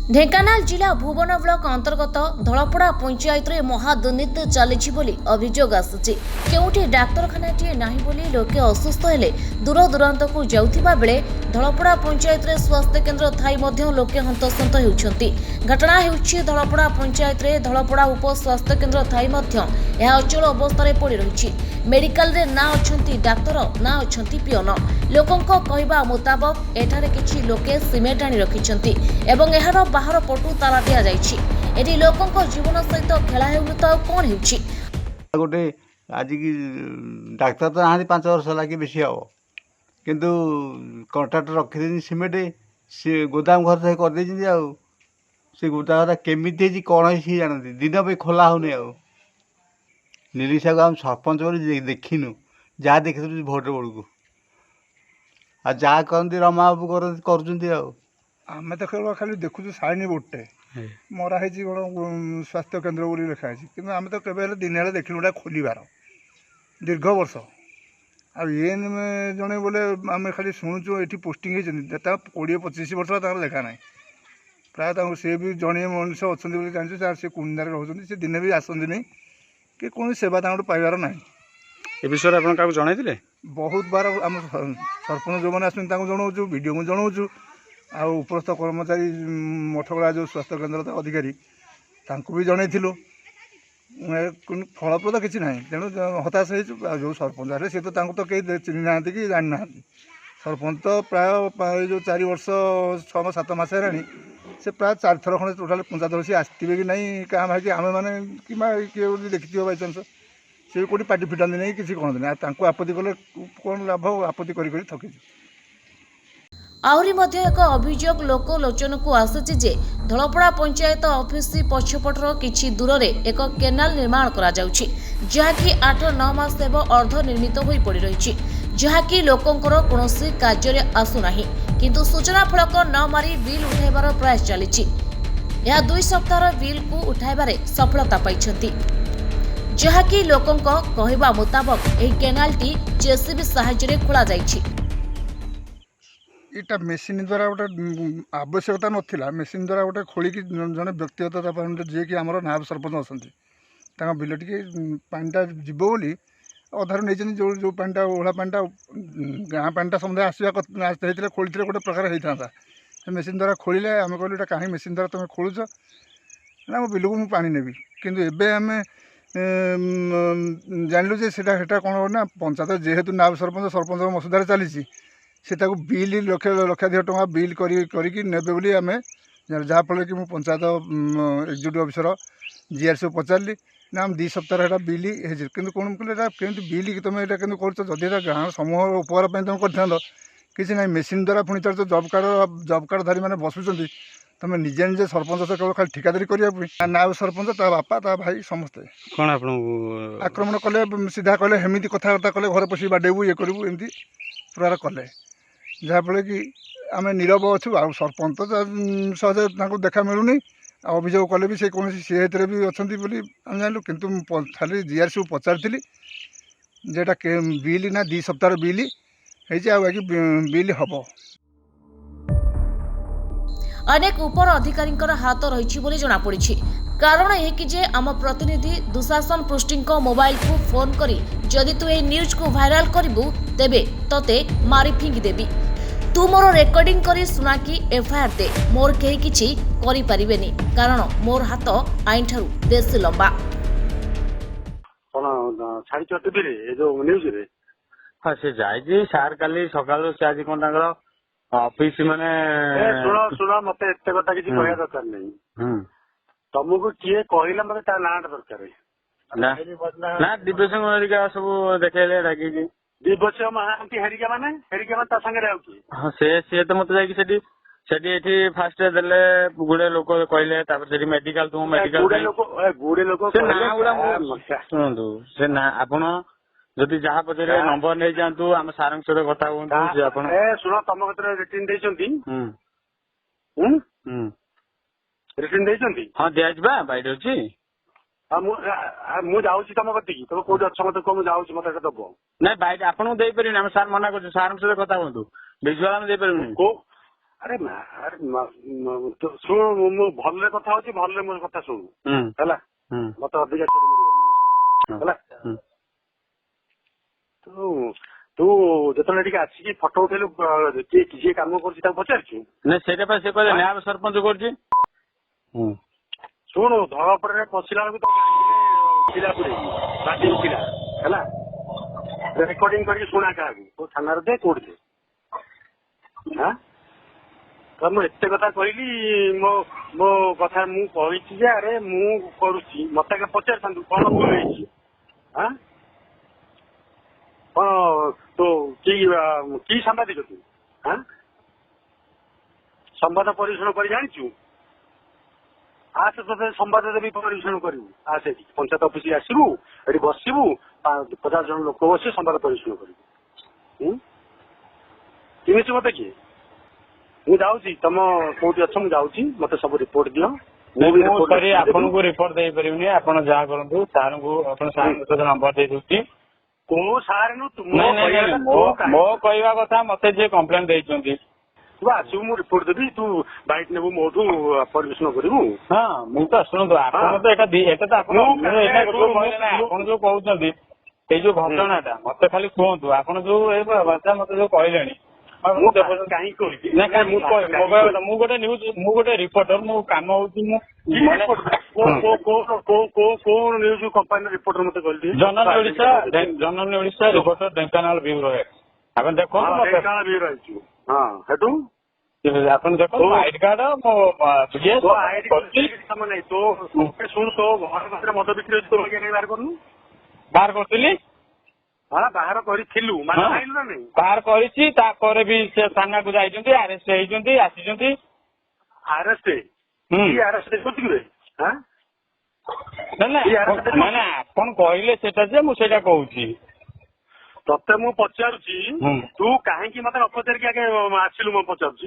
ढेंकानाल जिला भुवन ब्लॉक अंतर्गत धलपड़ा पंचायत रे महादुर्नीति चली बोली अभियोग आसुची। केउठी डाक्तरखानाटीए नाही बोली लोके असुस्थ हेले दूर दूरांत को जाउथिबा बेले धलपड़ा पंचायत रे स्वास्थ्य केन्द्र थाई मध्य लोके हंतसंत हेउछंती। घटना हेउछि धलपड़ा पंचायत रे धलपड़ा उप स्वास्थ्य केन्द्र थाई मध्य यह अचल अवस्था रे पड़ी रहिछि। मेडिकल रे ना अछंती डाक्तर ना अछंती पियन। लोकंक कहबा मुताबक एठारे किछि लोके सिमेंट आनी रखिछंती एवं एहार बाहर पटु ताला दिया जाइछि। एठी लोकंक जीवन सहित खेला हेउनु त कोन हेउछि। गोटे आज की डाक्तर तो नहांती 5 वर्ष लगे बेसी हम किंतु कंट्राक्टर रखी सीमेंट सी गोदाम घर से कर से गोदाम केमी कौन सी जानती दिन पे खोला होनी नीलिशा को आम सरपंच बोली देखिनु जहाँ देखी भोट बेलू आ जहाँ करती रमा बाबू कर आम तो केवल खाली देखु साइन बोर्डटे मराही कौन स्वास्थ्य केन्द्र बोली लिखाई कि आम तो केवल दिन देखिलु गोटा खोलार दीर्घ वर्ष आए जड़े बोले आम खाली शुणुचु ये पोस्टिंग होता 20-25 वर्ष लेखा ना प्राय सी भी जड़े मनुष्य अच्छा जानते सी कुंडारे रोचे से दिन भी आसती नहीं कि कौन सेवा पाइबार ना ए विषय आप जन बहुत बार आम सरपंच जो मैंने आसुँच जनाऊँ वीडियो को जनाऊँ उपरस्थ कर्मचारी मठगड़ा जो स्वास्थ्य केन्द्र अधिकारी भी जनईलु फलप्रद किसी ना तेणु हताश हो सरपंच आए सी तो कहीं चिन्ह ना कि जानी ना सरपंच तो प्राय जो 4 वर्ष 6-7 मास है से प्राय 4 थर खंडे टोटाल पंचायत बसी आसवे कि नहीं क्या भाई आम मैंने कि देखी बैचान्स सी कौटी पार्टी फिटाती नहीं किसी कहते ना आपत्ति कले कौन लाभ आपत्ति कर थकी। आहुरी मध्य एक अभियोग लोकलोचन को आसिछि जे धलपड़ा पंचायत ऑफिस पछपटर किछि दूर रे एक केनाल निर्माण करा जाउछि जहाँकि 8-9 मास हेब अर्ध निर्मित होई पड़ी रहिछि जहाँकि लोकंकर कोनोसी कार्य रे आसु नाही किंतु सूचना फलक न मारी बिल उठाइबार प्रयास चलिछि। यह 2 सप्ताहर बिल को उठाइबारे सफलता पाइछंती जहाँकि लोकंक कहबा मुताबक एही केनालटी जेसीबी सहायता रे खोला जाइछि। यहाँ मेसीन द्वारा गोटे आवश्यकता नाला मेसीन द्वारा गोटे खोलिकी जड़े व्यक्तिगत जी कि आम नायब सरपंच अच्छा बिल टी पाटा जीव बोली अधार नहीं जो जो पाटा ओला पाटा गाँ पाटा समझे आसवा खोली गोटे प्रकार होता है मेसीन द्वारा खोलिले आम कहलु कहीं मेसीन द्वारा तुम खोलुच ना मो बिल को मुझे पानी नेबी किंतु एबे आम जानलु जे कौन ना पंचायत जेहेतु नायब सरपंच सरपंच मसुदार चली से बिल लक्षाधिक टଙ୍କା बिल करी नेबे बोली आम जहाँफल कि मुझे पंचायत एक्जिक्यूटिव ऑफिसर जीआरसी को पचारि ना आम 2 सप्ताह है बिल कि कौन कहले कमी बिल कि तुम यहाँ कर गाँव समूह उपहार तुम कर किसी ना मेसीन द्वारा पुणी तो जब कार्ड धारी मैंने बसुँच तुम निजे निजे सरपंच केवल खाली ठिकादारी करने नायब सरपंच ता बापा ता भाई समस्ते कौन आक्रमण कले सीधा कहले हेमिति कथबार्ता कले घर पशि बाडेबू ये करूँ एमती प्रकार कले जहाँफल कि आम नीरव अच्छु आ सरपंच सहजे देखा मिलूनी अभियोग कले भी से कौन सी भी अच्छा आम जानलु कितु खाली जीआरसी को पचारि जेटा बिल ना 2 सप्ताह बिल होगी बिल हम अनेक उपर अधिकारी हाथ रही बोली जना पड़ी कारण यह कि जे आम प्रतिनिधि दुशासन पृष्ठिंक मोबाइल को फोन करी जदि तू ए न्यूज को वायरल करिबु तेबे तते मारी फिंगी देबी तू मोर रेकर्डिंग करी सुना कि एफआईआर दे मोर केही किछि करि परिबेनी कारण मोर हाथ आईन ठारू बेसी लंबा कोन छाड़ी चटबी रे ए जो न्यूज रे हाँ से जाई सार काली सकाल से आज कोन तांगर ऑफिस माने सुना मते एते कथा किछि कहया दरकार नहीं तुमको किए कहला मते ता नाटा दरकार ना दिव्यसिंह हरिका सब देखेले डाकी दिव्यसिंह महांती हरिका माने ता संगे रहउ की हां से तो मते जाई सेठी सेठी एठी फास्ट देले गुडे लोक कहले तापर सेठी मेडिकल तुम मेडिकल गुडे लोक से ना गुडा सुनंदु से ना आपण जदि जहाँ पचरे नंबर नहीं जातु आम सारंग सहित कथा हूँ शुण तुम कतरे रिटर्न देइछंती रिटर्न देइछंती हाँ दिया बैठ अच्छी मु जाऊँ तुम कति तुम कौट अच्छ मत कह मुझे मत दब ना बैठ आपको दे पारे आम सार मना कर सार सहित कथा हूँ विजुआल आम दे पारे ଆରେ ଶୁଣୁ ମୁଁ ଭଲରେ କଥା ହଉଛି, ଭଲରେ ମୋ କଥା ଶୁଣୁ ହେଲା। ମତେ ଅଧିକା ହେଲା। ତୁ ଯେତେବେଳେ ଟିକେ ଆସିକି ଫଟୋ ଉଠେଇଲୁ, କିଏ କାମ କରୁଛି ତାକୁ ପଚାରିଛୁ? ନାଇଁ ସେଇଟା ପାଇଁ ସେ କହିଲେ ନ୍ୟାୟ ସରପଞ୍ଚ କରୁଛି। ଶୁଣୁ ଧଳାପଡ଼ାରେ ପଶିଲା ବେଳକୁ ତ ଥିଲା ଥିଲା ହେଲା, ରେକର୍ଡିଂ କରିକି ଶୁଣା କାହାକୁ, କୋଉ ଥାନାରେ ଦେ କୋଉଠି ଦେ। ତ ମୁଁ ଏତେ କଥା କହିଲି, ମୋ କଥା ମୁଁ କହିଛି ଯେ ଆରେ ମୁଁ କରୁଛି, ମତେ ଆগে ପଚାରିଥାନ୍ତୁ କଣ ଭୁଲ ହେଇଛି। କଣ ତୁ କି ସାମ୍ବାଦିକ ତୁ? ସମ୍ବାଦ ପରିବେଷଣ କରି ଜାଣିଛୁ? ଆସେ ତତେ ସମ୍ବାଦ ଦେବି ପରିବେଷଣ କରିବୁ। ଆସେ ଏଠି ପଞ୍ଚାୟତ ଅଫିସ ଆସିବୁ, ଏଠି ବସିବୁ, 50 ଜଣ ଲୋକ ବସି ସମ୍ବାଦ ପରିବେଷଣ କରିବୁ। ଚିହ୍ନିଛୁ ମତେ କିଏ? ମୁଁ ଯାଉଛି, ତମ କୋଉଠି ଅଛ ମୁଁ ଯାଉଛି, ମତେ ସବୁ ରିପୋର୍ଟ ଦିଅ। ଆପଣଙ୍କୁ ରିପୋର୍ଟ ଦେଇପାରିବିନି, ଆପଣ ଯାହା କରନ୍ତୁ, ସାର୍ଙ୍କୁ ଆପଣ ସାର୍ଙ୍କ ସହିତ ନମ୍ବର ଦେଇ ଦଉଛି। କୋଉ ସାର୍ ମୋ କହିବା କଥା, ମତେ ଯିଏ କମ୍ପ୍ଲେନ ଦେଇଛନ୍ତି ତୁ ଆସିବୁ, ମୁଁ ରିପୋର୍ଟ ଦେବି, ତୁ ବାଇକ୍ ନେବୁ ମୋଠୁ ପରିବେଷଣ କରିବୁ। ହଁ ମୁଁ ତ ଶୁଣନ୍ତୁ, ଆପଣ ତ ଏଟା ତ ଆପଣ ଯୋଉ କହୁଛନ୍ତି ଏଇ ଯୋଉ ଘଟଣାଟା, ମତେ ଖାଲି କୁହନ୍ତୁ ଆପଣ ଯୋଉ ଏଇ ଭାଷା ମତେ ଯୋଉ କହିଲେଣି। ମୁଁ ଗୋଟେ ରିପୋର୍ଟର, ମୋ କାମ ହଉଛି କୋଉ ନ୍ୟୁଜ କମ୍ପାନୀର ରିପୋର୍ଟର ମତେ କହିଲି? Janani Odisha reporter Dhenkanal bureau head. ଆପଣ ଦେଖନ୍ତୁ, ଢେଙ୍କାନାଳ ବ୍ୟୁରୋ ହେଇଛୁ। ହଁ ସେଠୁ ଆପଣ ଦେଖନ୍ତୁ ଆଇଡି କାର୍ଡ ମୋ ଶୁଣୁ, ତୋ ଘର ପାଖରେ ମଦ ବିକ୍ରି ହଉଛି, ତୋ ବାହାର କରୁନୁ। ବାହାର କରିଥିଲି। ବାହାର କରିଥିଲୁ ମାନେ ଆଇଲୁ ନା ନାଇଁ? ବାହାର କରିଛି, ତାପରେ ବି ସେ ଥାନାକୁ ଯାଇଛନ୍ତି, ଆରେଷ୍ଟ ହେଇଛନ୍ତି, ଆସିଛନ୍ତି। ଆରେଷ୍ଟ ଦେଖୁଛୁ କିରେ? ନା ଆପଣ କହିଲେ ସେଟା ଯେ ମୁଁ ସେଇଟା କହୁଛି। ତତେ ମୁଁ ପଚାରୁଛି, ତୁ କାହିଁକି ମତେ ନ ପଚାରିକି ଆଗେ ଆସିଲୁ? ମୁଁ ପଚାରୁଛି।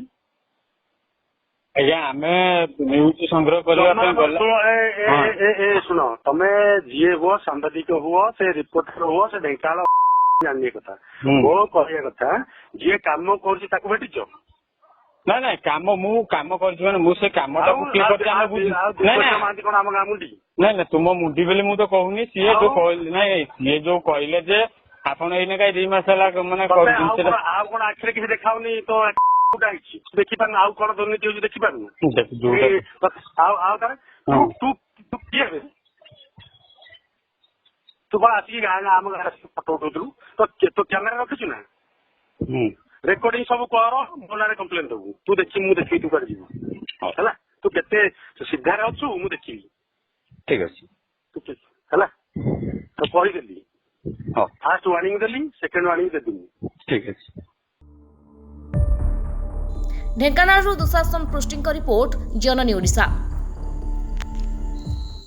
ଆଜ୍ଞା ଆମେ ନ୍ୟୁଜ ସଂଗ୍ରହ କରିବା ପାଇଁ ଶୁଣ, ତମେ ଯିଏ ହୁଅ, ସାମ୍ବାଦିକ ହୁଅ, ସେ ରିପୋର୍ଟର ହୁଅ, ସେ ଢେଙ୍କାନାଳ ଜାଣିବା କଥା। ମୋ କହିବା କଥା, ଯିଏ କାମ କରୁଛି ତାକୁ ଭେଟିଛ? ନାଇଁ ମୁଁ କାମ କରିଛି ମାନେ ମୁଁ ସେ କାମଟାକୁ କିଏ କରିଛି ଆମେ ବୁଝୁଛୁ। କଣ ଆମ ଗାଁ ମୁଣ୍ଡି? ନାଇଁ ତୁମ ମୁଣ୍ଡି ବୋଲି ମୁଁ ତ କହୁନି, ସିଏ ଯୋଉ କହିଲେ, ନାଇଁ ସିଏ ଯୋଉ କହିଲେ ଯେ ଆପଣ ଏଇନେ କାଇଁ 2 ମାସ ହେଲା ମାନେ ଆଉ କଣ ଆଖିରେ କିଛି ଦେଖାଉନି? ତ ଦେଖିପାରୁନୁ? ଆଉ କଣ ଦୁର୍ନୀତି ହଉଛି ଦେଖିପାରୁନୁ? ତୁ କିଏ? ତୁ କଣ ଆସିକି ଆମ ଗାଁରେ ଫଟୋ ଉଠଉଥିଲୁ? ତୋ କ୍ୟାମେରା ରଖିଛୁ ନା? ରେକର୍ଡିଂ ସବୁ କର, ମୋ ନାଁରେ କମ୍ପ୍ଲେନ ଦବୁ। ତୁ ଦେଖିବି, ମୁଁ ଦେଖିବି ତୁ କୁଆଡେ ଯିବୁ ହେଲା। ତୁ କେତେ ସିଧାରେ ଅଛୁ ମୁଁ ଦେଖିବି। ଠିକ ଅଛି ହେଲା, ତ କହିଦେଲି। ଫାର୍ଷ୍ଟ ୱାର୍ଣ୍ଣିଂ ଦେଲି, ସେକେଣ୍ଡ ୱାର୍ଣ୍ଣିଂ ଦେବିନି। ଠିକ ଅଛି। ଢେଙ୍କାନାଳରୁ ଦୁଶାସନ ପୃଷ୍ଟିଙ୍କ ରିପୋର୍ଟ, ଜନନୀ ଓଡ଼ିଶା।